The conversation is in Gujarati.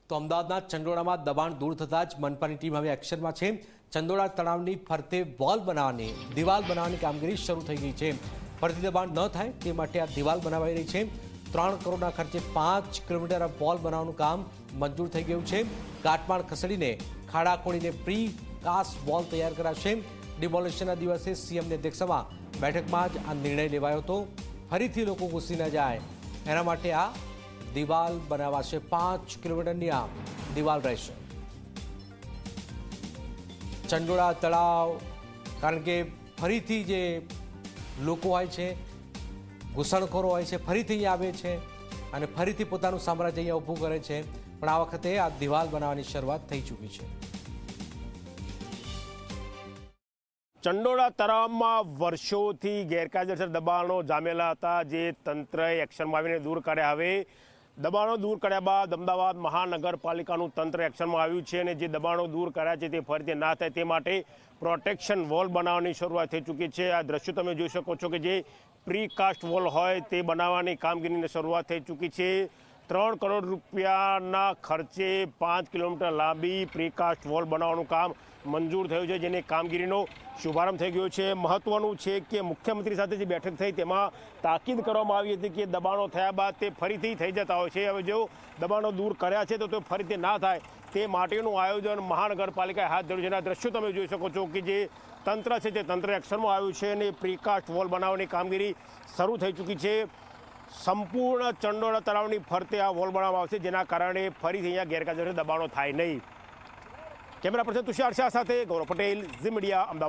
તો અમદાવાદના ચંડોળામાં દબાણ દૂર થતાં જ મનપાની ટીમ હવે એક્શનમાં છે। ચંડોળા તળાવની ફરતે વોલ બનાવવાની દિવાલ બનાવવાની કામગીરી શરૂ થઈ ગઈ છે। ફરતી દબાણ ન થાય તે માટે આ દિવાલ બનાવાઈ રહી છે। 3 કરોડના ખર્ચે 5 કિલોમીટર વોલ બનાવવાનું કામ મંજૂર થઈ ગયું છે। કાટમાળ ખસેડીને ખાડા ખોડીને પ્રી કાસ્ટ વોલ તૈયાર કરાશે। ડિમોલિશનના દિવસે સીએમની અધ્યક્ષતામાં બેઠકમાં જ આ નિર્ણય લેવાયો હતો। ફરીથી લોકો ઘૂસી ન જાય એના માટે આ દિવાલ બનાવાશે। 5 કિલોમીટરની આ દિવાલ રહેશે। ચંડોળા તળાવ કારણ કે ફરીથી જે લોકો હોય છે, ઘૂસણખોરો હોય છે, ફરીથી અહીંયા આવે છે અને ફરીથી પોતાનું સામ્રાજ્ય અહીંયા ઊભું કરે છે। પણ આ વખતે આ દિવાલ બનાવવાની શરૂઆત થઈ ચૂકી છે। ચંડોળા તળાવમાં વર્ષોથી ગેરકાયદેસર દબાણો જામેલા હતા, જે તંત્રએ એક્શનમાં આવીને દૂર કર્યા। હવે દબાણો દૂર કર્યા બાદ અમદાવાદ મહાનગરપાલિકાનું તંત્ર એક્શનમાં આવ્યું છે અને જે દબાણો દૂર કર્યા છે તે ફરીથી ના થાય તે માટે પ્રોટેક્શન વોલ બનાવવાની શરૂઆત થઈ ચૂકી છે। આ દ્રશ્યો તમે જોઈ શકો છો કે જે પ્રીકાસ્ટ વોલ હોય તે બનાવવાની કામગીરીની શરૂઆત થઈ ચૂકી છે। 3 કરોડ રૂપિયાના ખર્ચે 5 કિલોમીટર લાંબી પ્રીકાસ્ટ વોલ બનાવવાનું કામ મંજૂર થયું છે, જેની કામગીરીનો શુભારંભ થઈ ગયો છે। મહત્વનું છે કે મુખ્યમંત્રી સાથે જે બેઠક થઈ તેમાં તાકીદ કરવામાં આવી હતી કે દબાણો થયા બાદ તે ફરીથી થઈ જતા હોય છે। હવે જો દબાણો દૂર કર્યા છે તો તે ફરીથી ના થાય તે માટેનું આયોજન મહાનગરપાલિકાએ હાથ ધર્યું છે। આ દ્રશ્યો તમે જોઈ શકો છો કે જે તંત્ર છે તે તંત્ર એક્શનમાં આવ્યું છે અને પ્રીકાસ્ટ વોલ બનાવવાની કામગીરી શરૂ થઈ ચૂકી છે। સંપૂર્ણ ચંડોળા તળાવની ફરતે આ વોલ બનાવવામાં આવશે, જેના કારણે ફરીથી અહીંયા ગેરકાયદેસર દબાણો થાય નહીં। કેમેરા પર્સન તુષાર શાહ સાથે ગૌરવ પટેલ, ઝી મીડિયા, અમદાવાદ।